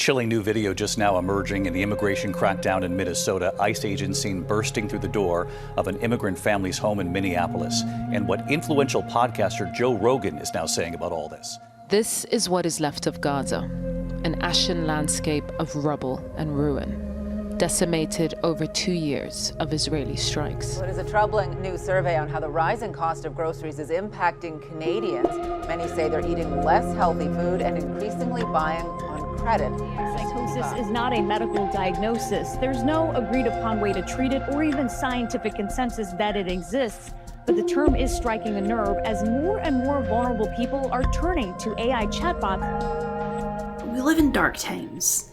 Chilling new video just now emerging in the immigration crackdown in Minnesota. ICE agents seen bursting through the door of an immigrant family's home in Minneapolis. And what influential podcaster Joe Rogan is now saying about all this. This is what is left of Gaza, an ashen landscape of rubble and ruin, decimated over 2 years of Israeli strikes. It is a troubling new survey on how the rising cost of groceries is impacting Canadians. Many say they're eating less healthy food and increasingly buying on credit. Psychosis is not a medical diagnosis. There's no agreed upon way to treat it or even scientific consensus that it exists. But the term is striking a nerve as more and more vulnerable people are turning to AI chatbots. We live in dark times.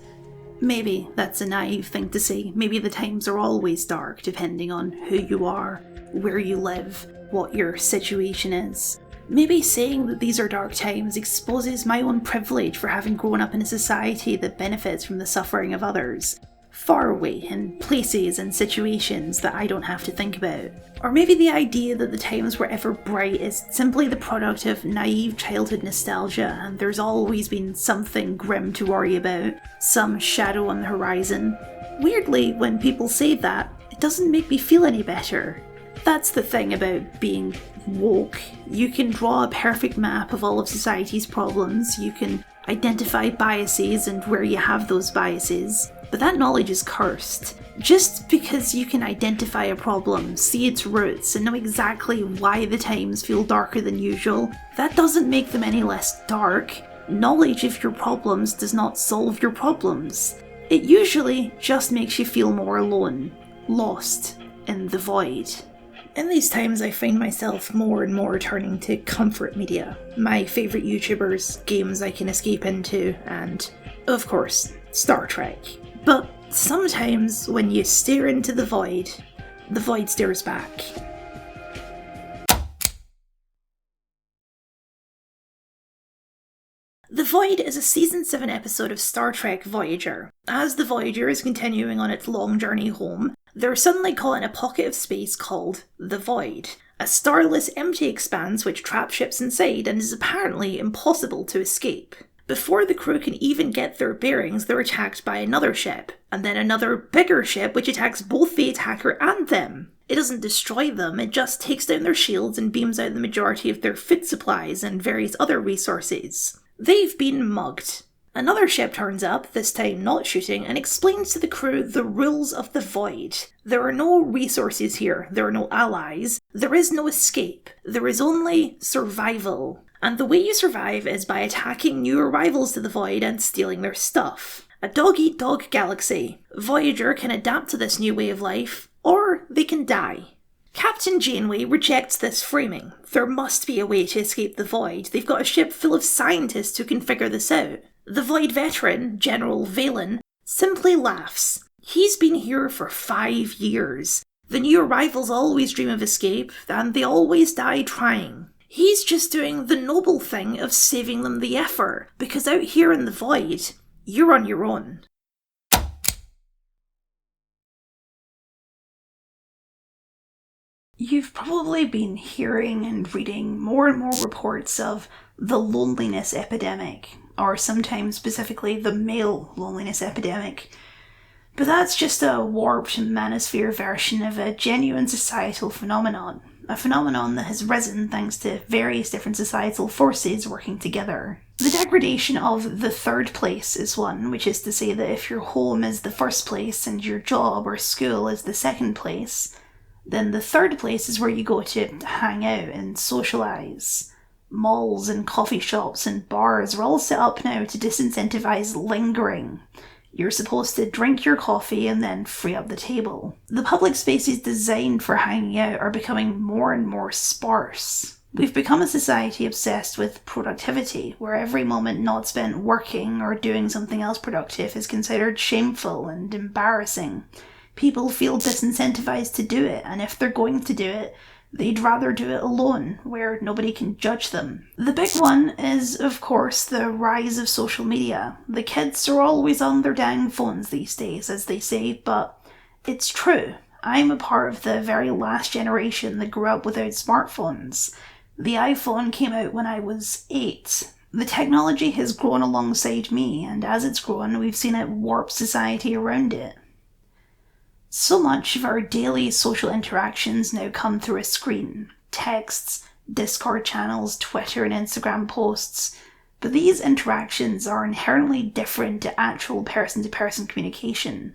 Maybe that's a naive thing to say. Maybe the times are always dark, depending on who you are, where you live, what your situation is. Maybe saying that these are dark times exposes my own privilege for having grown up in a society that benefits from the suffering of others, far away in places and situations that I don't have to think about. Or maybe the idea that the times were ever bright is simply the product of naive childhood nostalgia and there's always been something grim to worry about, some shadow on the horizon. Weirdly, when people say that, it doesn't make me feel any better. That's the thing about being woke. You can draw a perfect map of all of society's problems, you can identify biases and where you have those biases, but that knowledge is cursed. Just because you can identify a problem, see its roots, and know exactly why the times feel darker than usual, that doesn't make them any less dark. Knowledge of your problems does not solve your problems. It usually just makes you feel more alone, lost in the void. In these times, I find myself more and more turning to comfort media, my favourite YouTubers, games I can escape into, and, of course, Star Trek. But sometimes when you stare into the void stares back. The Void is a Season 7 episode of Star Trek Voyager. As the Voyager is continuing on its long journey home, they're suddenly caught in a pocket of space called the Void. A starless, empty expanse which traps ships inside and is apparently impossible to escape. Before the crew can even get their bearings, they're attacked by another ship, and then another bigger ship which attacks both the attacker and them. It doesn't destroy them, it just takes down their shields and beams out the majority of their food supplies and various other resources. They've been mugged. Another ship turns up, this time not shooting, and explains to the crew the rules of the Void. There are no resources here, there are no allies, there is no escape, there is only survival. And the way you survive is by attacking new arrivals to the Void and stealing their stuff. A dog-eat-dog galaxy. Voyager can adapt to this new way of life, or they can die. Captain Janeway rejects this framing. There must be a way to escape the Void. They've got a ship full of scientists who can figure this out. The Void veteran, General Valen, simply laughs. He's been here for 5 years. The new arrivals always dream of escape, and they always die trying. He's just doing the noble thing of saving them the effort, because out here in the Void, you're on your own. You've probably been hearing and reading more and more reports of the loneliness epidemic, or sometimes specifically the male loneliness epidemic. But that's just a warped manosphere version of a genuine societal phenomenon. A phenomenon that has risen thanks to various different societal forces working together. The degradation of the third place is one, which is to say that if your home is the first place and your job or school is the second place, then the third place is where you go to hang out and socialise. Malls and coffee shops and bars are all set up now to disincentivize lingering. You're supposed to drink your coffee and then free up the table. The public spaces designed for hanging out are becoming more and more sparse. We've become a society obsessed with productivity, where every moment not spent working or doing something else productive is considered shameful and embarrassing. People feel disincentivized to do it, and if they're going to do it, they'd rather do it alone, where nobody can judge them. The big one is, of course, the rise of social media. The kids are always on their dang phones these days, as they say, but it's true. I'm a part of the very last generation that grew up without smartphones. The iPhone came out when I was 8. The technology has grown alongside me, and as it's grown, we've seen it warp society around it. So much of our daily social interactions now come through a screen. Texts, Discord channels, Twitter and Instagram posts. But these interactions are inherently different to actual person-to-person communication.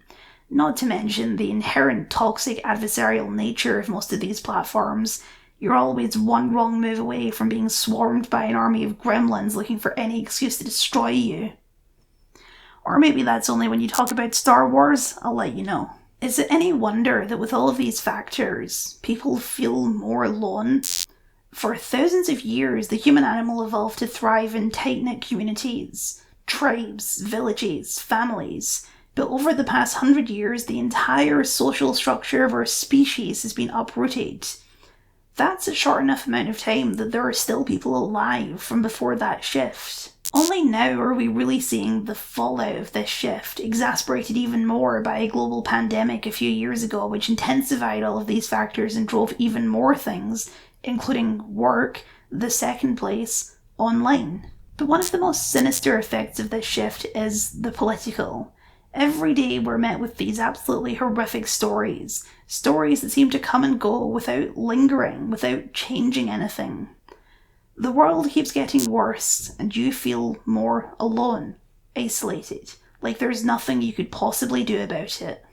Not to mention the inherent toxic adversarial nature of most of these platforms. You're always one wrong move away from being swarmed by an army of gremlins looking for any excuse to destroy you. Or maybe that's only when you talk about Star Wars, I'll let you know. Is it any wonder that with all of these factors, people feel more alone? For thousands of years, the human animal evolved to thrive in tight-knit communities, tribes, villages, families. But over the past 100 years, the entire social structure of our species has been uprooted. That's a short enough amount of time that there are still people alive from before that shift. Only now are we really seeing the fallout of this shift, exasperated even more by a global pandemic a few years ago, which intensified all of these factors and drove even more things, including work, the second place, online. But one of the most sinister effects of this shift is the political. Every day we're met with these absolutely horrific stories that seem to come and go without lingering, without changing anything. The world keeps getting worse, and you feel more alone, isolated, like there's nothing you could possibly do about it.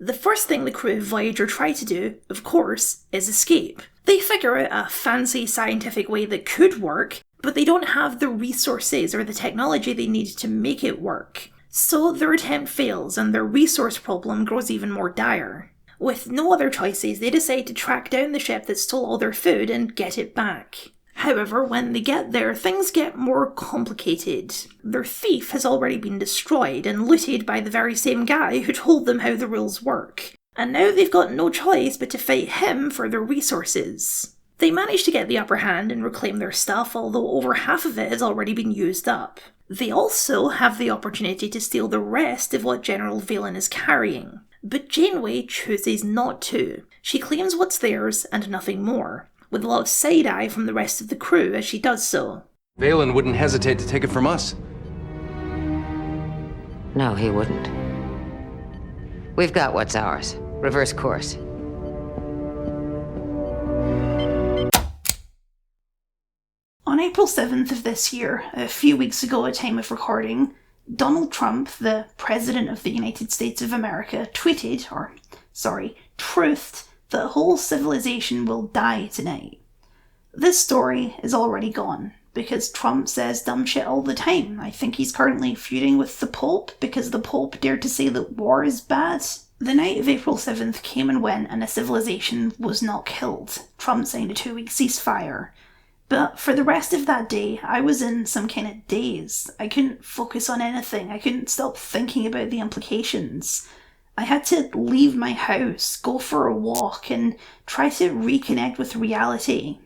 The first thing the crew of Voyager try to do, of course, is escape. They figure out a fancy scientific way that could work, but they don't have the resources or the technology they need to make it work. So their attempt fails and their resource problem grows even more dire. With no other choices, they decide to track down the ship that stole all their food and get it back. However, when they get there, things get more complicated. Their thief has already been destroyed and looted by the very same guy who told them how the rules work. And now they've got no choice but to fight him for their resources. They manage to get the upper hand and reclaim their stuff, although over half of it has already been used up. They also have the opportunity to steal the rest of what General Valen is carrying. But Janeway chooses not to. She claims what's theirs and nothing more, with a lot of side-eye from the rest of the crew as she does so. Valen wouldn't hesitate to take it from us. No, he wouldn't. We've got what's ours. Reverse course. On April 7th of this year, a few weeks ago at time of recording, Donald Trump, the President of the United States of America, truthed that whole civilization will die tonight. This story is already gone, because Trump says dumb shit all the time. I think he's currently feuding with the Pope, because the Pope dared to say that war is bad. The night of April 7th came and went, and a civilization was not killed. Trump signed a 2-week ceasefire. But for the rest of that day, I was in some kind of daze. I couldn't focus on anything. I couldn't stop thinking about the implications. I had to leave my house, go for a walk, and try to reconnect with reality.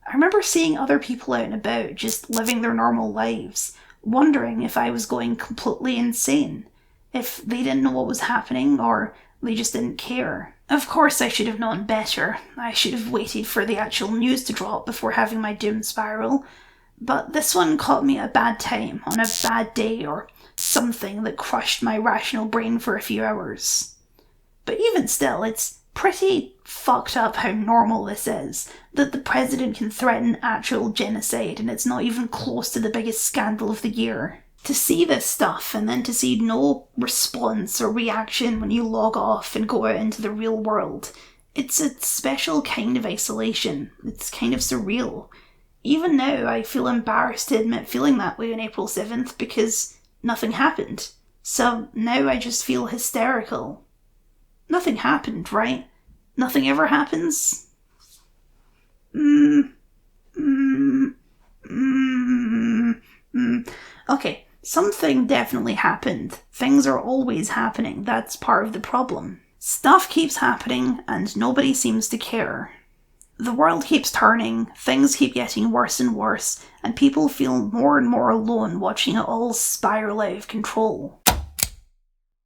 I remember seeing other people out and about, just living their normal lives, wondering if I was going completely insane, if they didn't know what was happening, or they just didn't care. Of course I should have known better. I should have waited for the actual news to drop before having my doom spiral. But this one caught me at a bad time, on a bad day, or something that crushed my rational brain for a few hours. But even still, it's pretty fucked up how normal this is, that the president can threaten actual genocide and it's not even close to the biggest scandal of the year. To see this stuff and then to see no response or reaction when you log off and go out into the real world, it's a special kind of isolation. It's kind of surreal. Even now, I feel embarrassed to admit feeling that way on April 7th because nothing happened. So now I just feel hysterical. Nothing happened, right? Nothing ever happens? Okay, something definitely happened. Things are always happening. That's part of the problem. Stuff keeps happening and nobody seems to care. The world keeps turning, things keep getting worse and worse, and people feel more and more alone watching it all spiral out of control.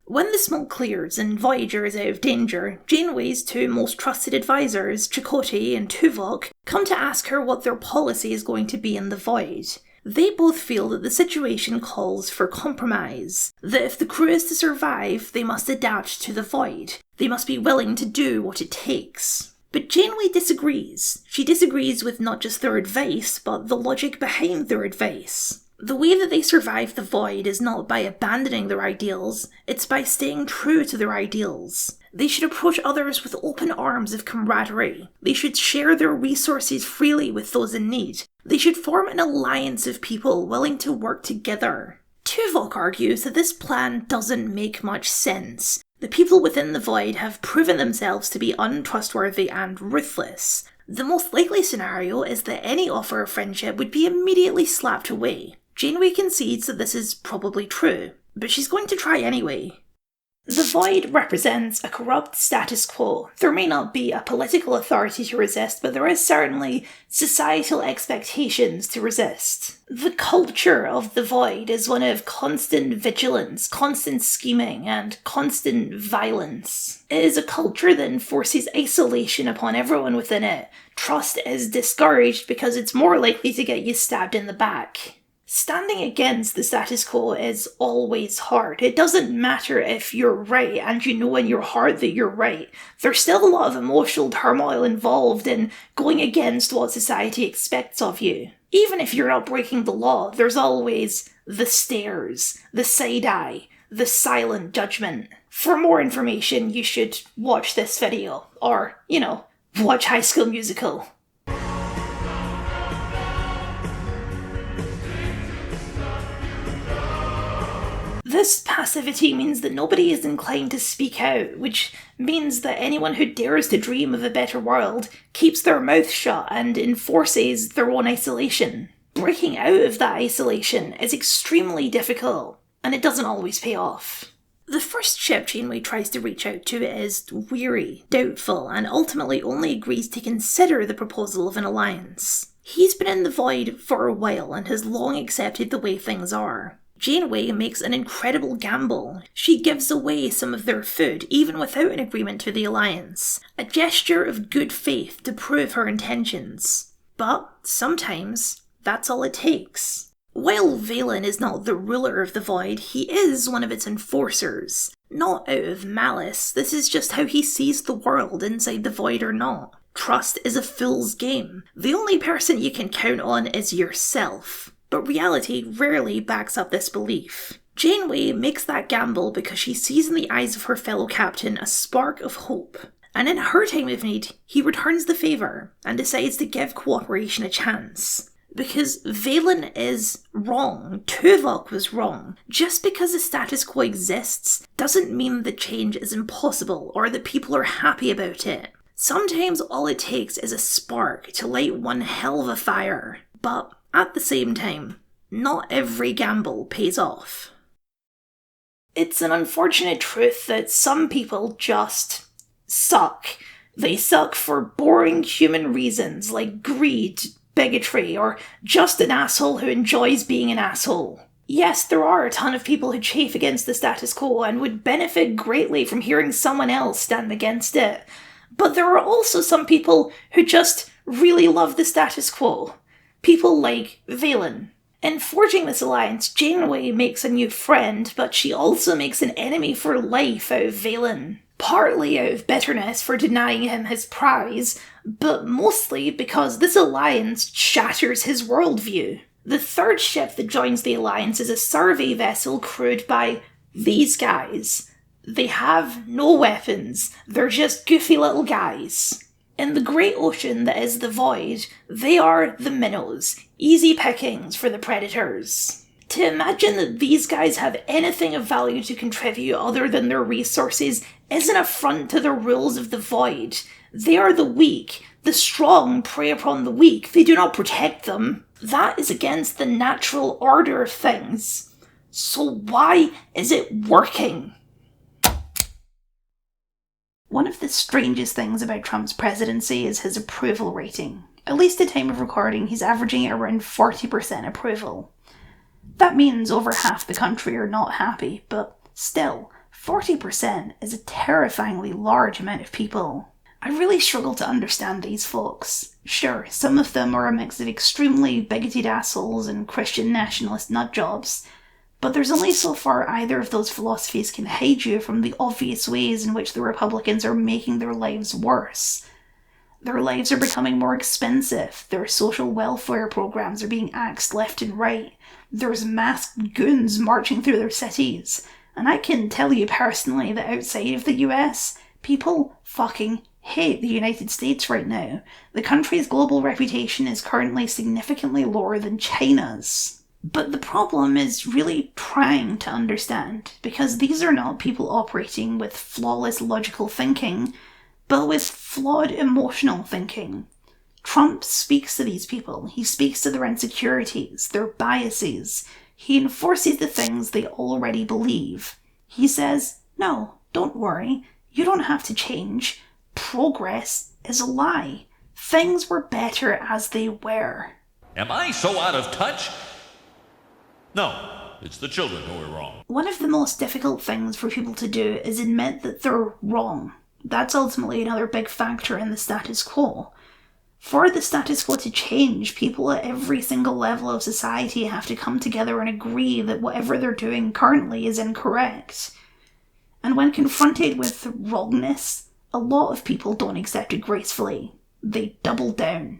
When the smoke clears and Voyager is out of danger, Janeway's two most trusted advisors, Chakotay and Tuvok, come to ask her what their policy is going to be in the void. They both feel that the situation calls for compromise, that if the crew is to survive, they must adapt to the void. They must be willing to do what it takes. But Janeway disagrees. She disagrees with not just their advice, but the logic behind their advice. The way that they survive the void is not by abandoning their ideals, it's by staying true to their ideals. They should approach others with open arms of camaraderie. They should share their resources freely with those in need. They should form an alliance of people willing to work together. Tuvok argues that this plan doesn't make much sense. The people within the void have proven themselves to be untrustworthy and ruthless. The most likely scenario is that any offer of friendship would be immediately slapped away. Janeway concedes that this is probably true, but she's going to try anyway. The void represents a corrupt status quo. There may not be a political authority to resist, but there is certainly societal expectations to resist. The culture of the void is one of constant vigilance, constant scheming, and constant violence. It is a culture that enforces isolation upon everyone within it. Trust is discouraged because it's more likely to get you stabbed in the back. Standing against the status quo is always hard. It doesn't matter if you're right and you know in your heart that you're right. There's still a lot of emotional turmoil involved in going against what society expects of you. Even if you're not breaking the law, there's always the stares, the side eye, the silent judgment. For more information, you should watch this video, or, watch High School Musical. This passivity means that nobody is inclined to speak out, which means that anyone who dares to dream of a better world keeps their mouth shut and enforces their own isolation. Breaking out of that isolation is extremely difficult, and it doesn't always pay off. The first ship Janeway tries to reach out to is weary, doubtful, and ultimately only agrees to consider the proposal of an alliance. He's been in the void for a while and has long accepted the way things are. Janeway makes an incredible gamble. She gives away some of their food, even without an agreement to the alliance. A gesture of good faith to prove her intentions. But sometimes, that's all it takes. While Valen is not the ruler of the void, he is one of its enforcers. Not out of malice, this is just how he sees the world, inside the void or not. Trust is a fool's game. The only person you can count on is yourself. But reality rarely backs up this belief. Janeway makes that gamble because she sees in the eyes of her fellow captain a spark of hope. And in her time of need, he returns the favour and decides to give cooperation a chance. Because Valen is wrong, Tuvok was wrong. Just because the status quo exists doesn't mean that change is impossible or that people are happy about it. Sometimes all it takes is a spark to light one hell of a fire. But at the same time, not every gamble pays off. It's an unfortunate truth that some people just suck. They suck for boring human reasons like greed, bigotry, or just an asshole who enjoys being an asshole. Yes, there are a ton of people who chafe against the status quo and would benefit greatly from hearing someone else stand against it. But there are also some people who just really love the status quo. People like Valen. In forging this alliance, Janeway makes a new friend, but she also makes an enemy for life out of Valen. Partly out of bitterness for denying him his prize, but mostly because this alliance shatters his worldview. The third ship that joins the alliance is a survey vessel crewed by these guys. They have no weapons, they're just goofy little guys. In the great ocean that is the void, they are the minnows, easy pickings for the predators. To imagine that these guys have anything of value to contribute other than their resources is an affront to the rules of the void. They are the weak. The strong prey upon the weak. They do not protect them. That is against the natural order of things. So why is it working? One of the strangest things about Trump's presidency is his approval rating. At least at time of recording, he's averaging around 40% approval. That means over half the country are not happy, but still, 40% is a terrifyingly large amount of people. I really struggle to understand these folks. Sure, some of them are a mix of extremely bigoted assholes and Christian nationalist nutjobs, but there's only so far either of those philosophies can hide you from the obvious ways in which the Republicans are making their lives worse. Their lives are becoming more expensive, their social welfare programs are being axed left and right, there's masked goons marching through their cities, and I can tell you personally that outside of the US, people fucking hate the United States right now. The country's global reputation is currently significantly lower than China's. But the problem is really trying to understand, because these are not people operating with flawless logical thinking, but with flawed emotional thinking. Trump speaks to these people. He speaks to their insecurities, their biases. He enforces the things they already believe. He says, no, don't worry. You don't have to change. Progress is a lie. Things were better as they were. Am I so out of touch? No, it's the children who are wrong. One of the most difficult things for people to do is admit that they're wrong. That's ultimately another big factor in the status quo. For the status quo to change, people at every single level of society have to come together and agree that whatever they're doing currently is incorrect. And when confronted with wrongness, a lot of people don't accept it gracefully. They double down.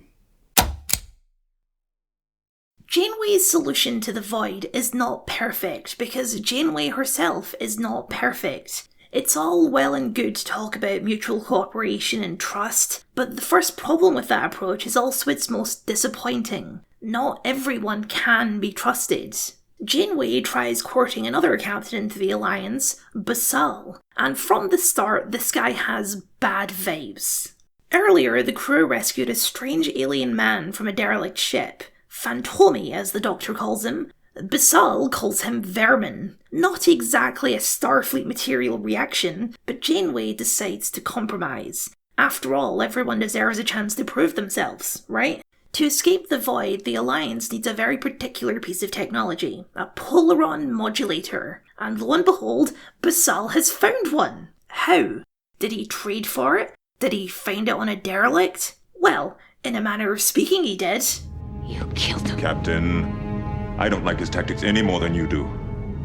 Janeway's solution to the void is not perfect, because Janeway herself is not perfect. It's all well and good to talk about mutual cooperation and trust, but the first problem with that approach is also its most disappointing. Not everyone can be trusted. Janeway tries courting another captain into the Alliance, Basal, and from the start this guy has bad vibes. Earlier, the crew rescued a strange alien man from a derelict ship, Fantomi as the Doctor calls him. Basal calls him Vermin. Not exactly a Starfleet material reaction, but Janeway decides to compromise. After all, everyone deserves a chance to prove themselves, right? To escape the void, the Alliance needs a very particular piece of technology, a Polaron modulator. And lo and behold, Basal has found one. How? Did he trade for it? Did he find it on a derelict? Well, in a manner of speaking, he did. You killed him. Captain, I don't like his tactics any more than you do.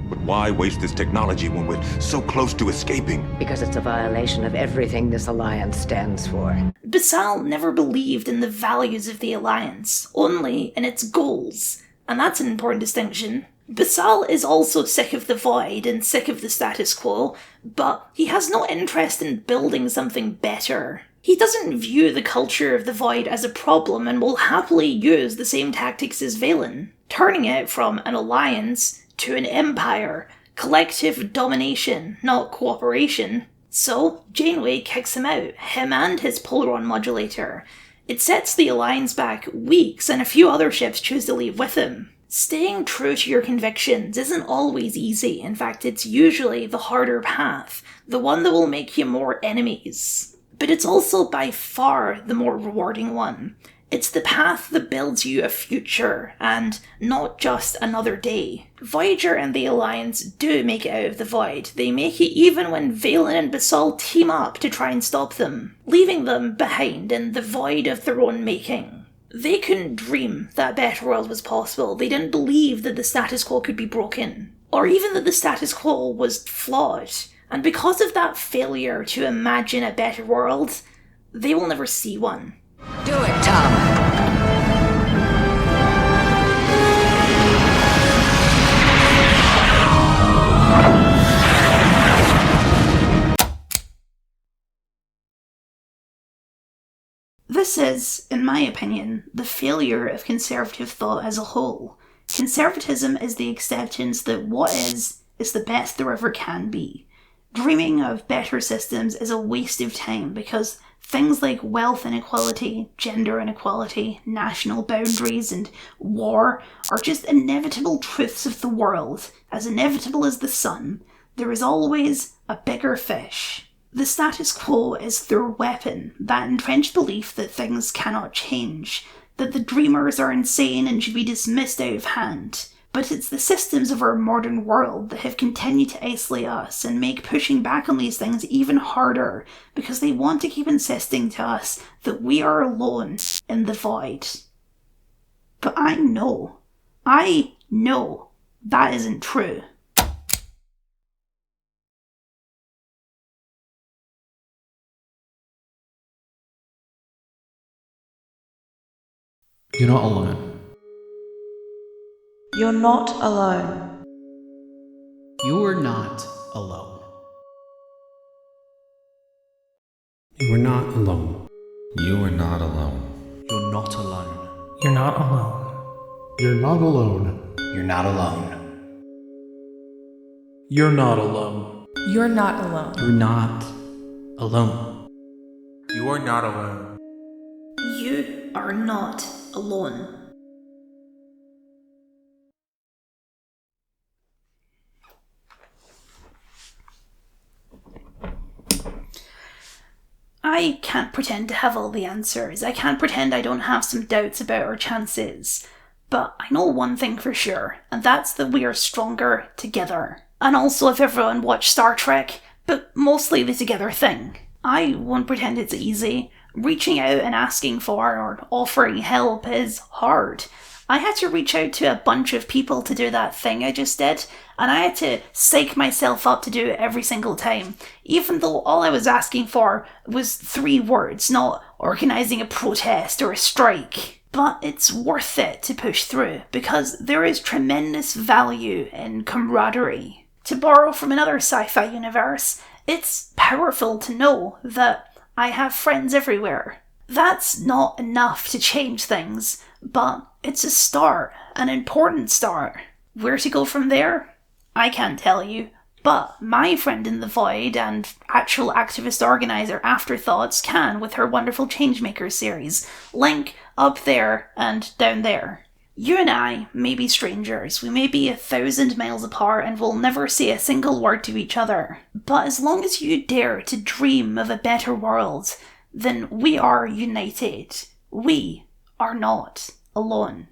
But why waste this technology when we're so close to escaping? Because it's a violation of everything this alliance stands for. Basal never believed in the values of the Alliance, only in its goals. And that's an important distinction. Basal is also sick of the void and sick of the status quo, but he has no interest in building something better. He doesn't view the culture of the void as a problem and will happily use the same tactics as Valen, turning it from an alliance to an empire, collective domination, not cooperation. So, Janeway kicks him out, him and his Polaron modulator. It sets the Alliance back weeks, and a few other ships choose to leave with him. Staying true to your convictions isn't always easy. In fact, it's usually the harder path, the one that will make you more enemies. But it's also by far the more rewarding one. It's the path that builds you a future, and not just another day. Voyager and the Alliance do make it out of the void. They make it even when Valen and Basal team up to try and stop them, leaving them behind in the void of their own making. They couldn't dream that a better world was possible. They didn't believe that the status quo could be broken, or even that the status quo was flawed. And because of that failure to imagine a better world, they will never see one. Do it, Tom. This is, in my opinion, the failure of conservative thought as a whole. Conservatism is the acceptance that what is the best there ever can be. Dreaming of better systems is a waste of time because things like wealth inequality, gender inequality, national boundaries, and war are just inevitable truths of the world. As inevitable as the sun, there is always a bigger fish. The status quo is their weapon, that entrenched belief that things cannot change, that the dreamers are insane and should be dismissed out of hand. But it's the systems of our modern world that have continued to isolate us and make pushing back on these things even harder, because they want to keep insisting to us that we are alone in the void. But I know that isn't true. You're not alone. You're not alone. You're not alone. You are not alone. You are not alone. You're not alone. You're not alone. You're not alone. You're not alone. You're not alone. You're not alone. You're not alone. You are not alone. You are not alone. I can't pretend to have all the answers. I can't pretend I don't have some doubts about our chances. But I know one thing for sure, and that's that we are stronger together. And also, if everyone watched Star Trek, but mostly the together thing. I won't pretend it's easy. Reaching out and asking for or offering help is hard. I had to reach out to a bunch of people to do that thing I just did, and I had to psych myself up to do it every single time, even though all I was asking for was 3 words, not organising a protest or a strike. But it's worth it to push through, because there is tremendous value in camaraderie. To borrow from another sci-fi universe, it's powerful to know that I have friends everywhere. That's not enough to change things, but it's a start, an important start. Where to go from there? I can't tell you, but my friend in the void and actual activist organiser Afterthoughts can with her wonderful Changemaker series. Link up there and down there. You and I may be strangers, we may be 1,000 miles apart and we'll never say a single word to each other. But as long as you dare to dream of a better world, then we are united. We are not alone.